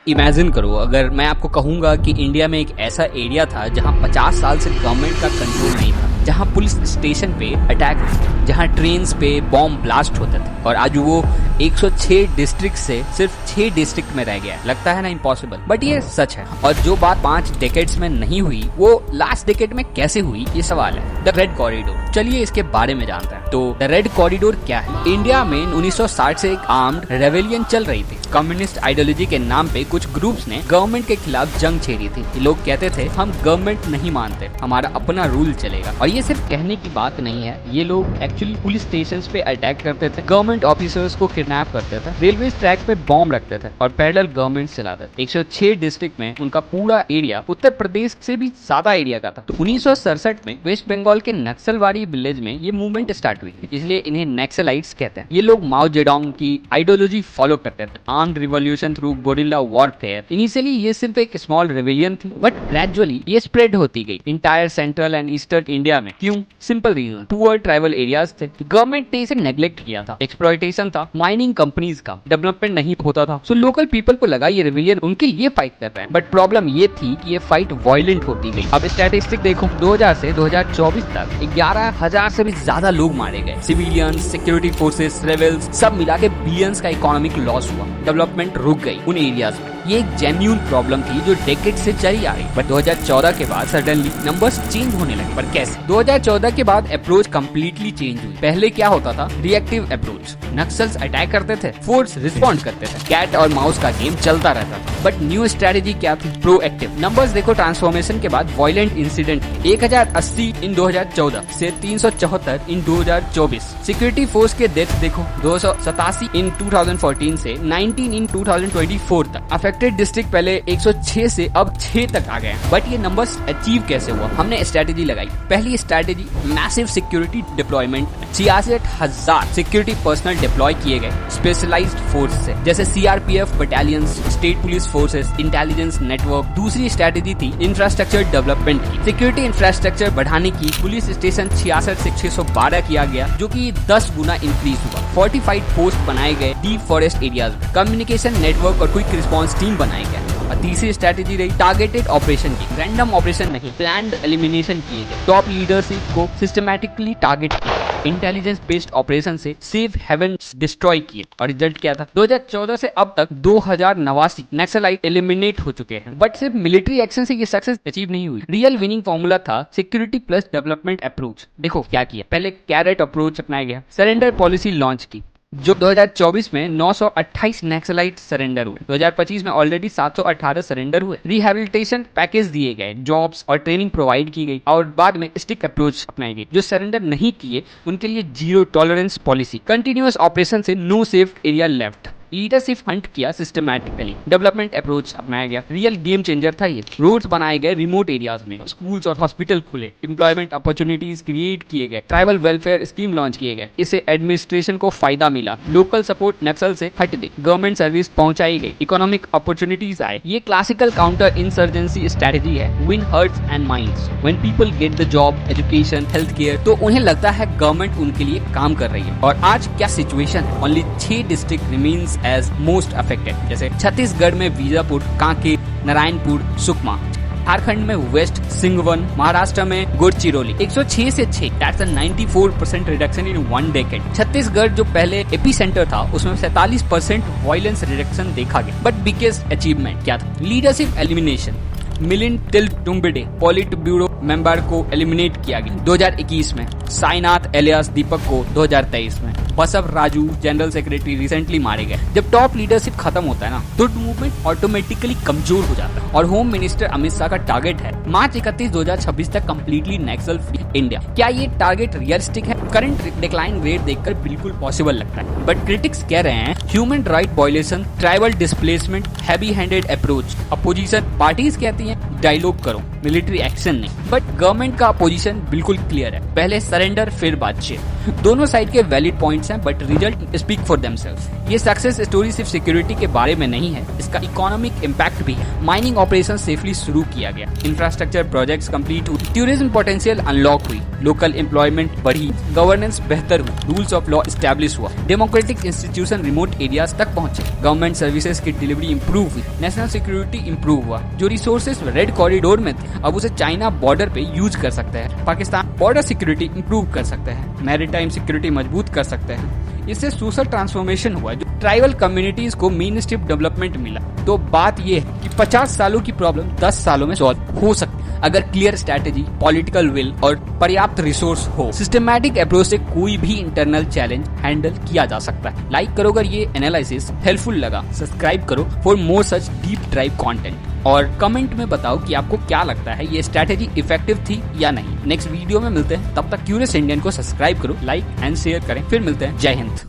Imagine करो, अगर मैं आपको कहूंगा कि इंडिया में एक ऐसा एरिया था जहां 50 साल से गवर्नमेंट का कंट्रोल नहीं था, जहां पुलिस स्टेशन पे अटैक, जहां ट्रेन्स पे बॉम्ब ब्लास्ट होते थे, और आज वो 106 डिस्ट्रिक्ट से सिर्फ 6 डिस्ट्रिक्ट में रह गया। लगता है ना इम्पॉसिबल, बट ये सच है। और जो बात 5 डेकेड्स में नहीं हुई वो लास्ट डेकेड में कैसे हुई, ये सवाल है। द रेड कॉरिडोर, चलिए इसके बारे में जानते हैं। तो द रेड कॉरिडोर क्या है? इंडिया में 1960 से एक आर्म्ड रेवेलियन चल रही थी। कम्युनिस्ट आइडियोलॉजी के नाम पे कुछ ग्रुप्स ने गवर्नमेंट के खिलाफ जंग छेड़ी थी। ये लोग कहते थे हम गवर्नमेंट नहीं मानते, हमारा अपना रूल चलेगा। और ये सिर्फ कहने की बात नहीं है, ये लोग एक्चुअली पुलिस स्टेशंस पे अटैक करते थे, गवर्नमेंट ऑफिसर्स को किडनैप करते थे, रेलवे ट्रैक पे बॉम्ब रखते थे और पैरेलल गवर्नमेंट चलाते थे। 106 डिस्ट्रिक्ट में उनका पूरा एरिया उत्तर प्रदेश से भी ज्यादा एरिया का था। तो 1967 में वेस्ट बंगाल के नक्सलवाड़ी विलेज में ये मूवमेंट स्टार्ट हुई, इसलिए इन्हें नक्सलाइट्स कहते हैं। ये लोग माओ जेडोंग की आइडियोलॉजी फॉलो करते थे, armed revolution through guerrilla warfare. Initially ये सिर्फ एक स्मॉल रेवेलियन थी, बट ग्रेजुअली ये स्प्रेड होती गई entire central and eastern India में। क्यों? Simple reason, poor tribal areas थे, गवर्नमेंट ने इसे नेग्लेक्ट किया था, एक्सप्लॉयटेशन था, माइनिंग कंपनीज का, डेवलपमेंट नहीं होता था। सो लोकल पीपल को लगा ये रेवेलियन उनके लिए फाइट कर रहे हैं, बट प्रॉब्लम ये थी कि ये फाइट वायलेंट होती गई। अब स्टैटिस्टिक देखो, 2000 से 2024 तक 11,000 से भी ज्यादा लोग मारे गए। सिविलियंस, सिक्योरिटी फोर्सेस, रेबल्स, सब मिला के बिलियंस का इकोनॉमिक लॉस हुआ, डेवलपमेंट रुक गई उन एरियाज में। ये एक जेन्युइन प्रॉब्लम थी जो डेकेड से चली आ रही, बट 2014 के बाद सडनली नंबर्स चेंज होने लगे। पर कैसे? 2014 के बाद अप्रोच कंप्लीटली चेंज हुई। पहले क्या होता था? रिएक्टिव अप्रोच, नक्सल्स अटैक करते थे, फोर्स रिस्पॉन्ड करते थे, कैट और माउस का गेम चलता रहता था। बट न्यू स्ट्रेटेजी क्या थी? प्रोएक्टिव। नंबर्स देखो, ट्रांसफॉर्मेशन के बाद वायलेंट इंसिडेंट 1080 इन 2014 से 374 इन 2024। सिक्योरिटी फोर्स के डेथ देखो, 287 इन 2014 से 19 इन 2024 तक। अफेक्टेड डिस्ट्रिक्ट पहले 106 से अब 6 तक आ गए। बट ये नंबर्स अचीव कैसे हुआ? हमने स्ट्रेटेजी लगाई। पहली strategy, massive security deployment. 66,000 security personal deploy किए गए स्पेशलाइज्ड फोर्स से, जैसे CRPF battalions, state police forces, intelligence network. दूसरी स्ट्रेटेजी थी इंफ्रास्ट्रक्चर डेवलपमेंट की। सिक्योरिटी इंफ्रास्ट्रक्चर बढ़ाने की, पुलिस स्टेशन 66 से 612 किया गया, जो कि 10 गुना इंक्रीज हुआ। फोर्टिफाइड पोस्ट बनाए गए डीप फॉरेस्ट एरियाज में। कम्युनिकेशन नेटवर्क और क्विक रिस्पॉन्स टीम बनाए गए। और तीसरी स्ट्रेटेजी रही टारगेटेड ऑपरेशन की। रैंडम ऑपरेशन नहीं, प्लान्ड एलिमिनेशन किए गए। टॉप लीडरशिप को सिस्टमैटिकली टारगेट किया। इंटेलिजेंस बेस्ड ऑपरेशन से सेफ हेवन्स डिस्ट्रॉय किए। और रिजल्ट क्या था? 2014 से अब तक 2089 नक्सलाइट एलिमिनेट हो चुके हैं। बट सिर्फ मिलिट्री एक्शन से ये सक्सेस अचीव नहीं हुई। रियल विनिंग फॉर्मूला था सिक्योरिटी प्लस डेवलपमेंट अप्रोच। देखो क्या किया। पहले कैरेट अप्रोच अपनाया गया, सरेंडर पॉलिसी लॉन्च की, जो 2024 में 928 नक्सलाइट सरेंडर हुए। 2025 में ऑलरेडी 718 सरेंडर हुए। रिहेबिलिटेशन पैकेज दिए गए, जॉब्स और ट्रेनिंग प्रोवाइड की गई। और बाद में स्टिक अप्रोच अपनाई गई। जो सरेंडर नहीं किए उनके लिए zero tolerance policy. Continuous operation से no safe area left. Leadership hunt किया सिस्टमैटिकली। डेवलपमेंट अप्रोच अपनाया गया। रियल गेम चेंजर था ये। रोड्स बनाए गए रिमोट एरियाज में, स्कूल्स और हॉस्पिटल खुले, एम्प्लॉयमेंट अपॉर्चुनिटीज क्रिएट किए गए, ट्राइबल वेलफेयर स्कीम लॉन्च किए गए। इससे एडमिनिस्ट्रेशन को फायदा मिला। लोकल सपोर्ट नक्सल से हट गई, गवर्नमेंट सर्विस पहुंचाई गई, इकोनॉमिक अपॉर्चुनिटीज आए। ये क्लासिकल काउंटर इंसर्जेंसी स्ट्रेटेजी है। Win hearts and minds. When people get the job, education, health care, तो उन्हें लगता है गवर्नमेंट उनके लिए काम कर रही है। और आज क्या सिचुएशन है? Only 6 district remains as most affected, जैसे छत्तीसगढ़ में बीजापुर, कांकेर, नारायणपुर, सुकमा। झारखंड में वेस्ट सिंगवन, महाराष्ट्र में गढ़चिरौली। 106 से 6, that's a 94% reduction in 1 decade. Chhattisgarh जो पहले एपी सेंटर था, उसमें 47% वायलेंस रिडक्शन देखा गया। बट बिगेस्ट अचीवमेंट क्या था? Leadership elimination. Milind Teltumbde politburo member को एलिमिनेट किया गया 2021 में। साईनाथ एलियास दीपक को 2023 में। Basavaraju general secretary recently मारे गए। जब टॉप लीडरशिप खत्म होता है ना, तो मूवमेंट ऑटोमेटिकली कमजोर हो जाता है। और होम मिनिस्टर अमित शाह का टारगेट है मार्च 31, 2026 तक कंप्लीटली नक्सल फ्री इंडिया। क्या ये टारगेट रियलिस्टिक है? करंट डिक्लाइन रेट देखकर बिल्कुल पॉसिबल लगता है, बट क्रिटिक्स कह रहे हैं human right violation, tribal displacement, heavy handed approach. Opposition parties कहती हैं डायलॉग करो, मिलिट्री एक्शन नहीं। बट गवर्नमेंट का पोजीशन बिल्कुल क्लियर है, पहले सरेंडर फिर बातचीत। दोनों साइड के वैलिड पॉइंट्स हैं, but result speak for themselves. ये सक्सेस स्टोरी सिर्फ सिक्योरिटी के बारे में नहीं है, इसका इकोनॉमिक इम्पैक्ट भी है। माइनिंग ऑपरेशन सेफली शुरू किया गया, इंफ्रास्ट्रक्चर प्रोजेक्ट्स कंप्लीट हुई, टूरिज्म पोटेंशियल अनलॉक हुई, लोकल एम्प्लॉयमेंट बढ़ी, गवर्नेंस बेहतर हुई, रूल्स ऑफ लॉ एस्टैब्लिश हुआ, डेमोक्रेटिक इंस्टीट्यूशन रिमोट एरियाज तक पहुंचे, गवर्नमेंट सर्विसेज की डिलीवरी इंप्रूव हुई, नेशनल सिक्योरिटी इंप्रूव हुआ। जो रिसोर्सेज रेड कॉरिडोर में थे अब उसे चाइना बॉर्डर पे यूज कर सकते हैं, पाकिस्तान बॉर्डर सिक्योरिटी इंप्रूव कर सकते हैं, मैरीटाइम सिक्योरिटी मजबूत कर सकते हैं। इससे सोशल ट्रांसफॉर्मेशन हुआ, जो ट्राइबल कम्युनिटीज को मेन स्ट्रीम डेवलपमेंट मिला। तो बात यह है कि 50 सालों की प्रॉब्लम 10 सालों में सॉल्व हो सकती है अगर क्लियर स्ट्रैटेजी, पॉलिटिकल विल और पर्याप्त रिसोर्स हो। सिस्टमैटिक अप्रोच से कोई भी इंटरनल चैलेंज हैंडल किया जा सकता है। लाइक करो अगर ये एनालिसिस हेल्पफुल लगा, सब्सक्राइब करो for more such deep drive content और कमेंट में बताओ कि आपको क्या लगता है ये स्ट्रैटेजी इफेक्टिव थी या नहीं। नेक्स्ट वीडियो में मिलते हैं, तब तक क्यूरियस इंडियन को सब्सक्राइब करो, लाइक एंड शेयर करें। फिर मिलते हैं, जय हिंद।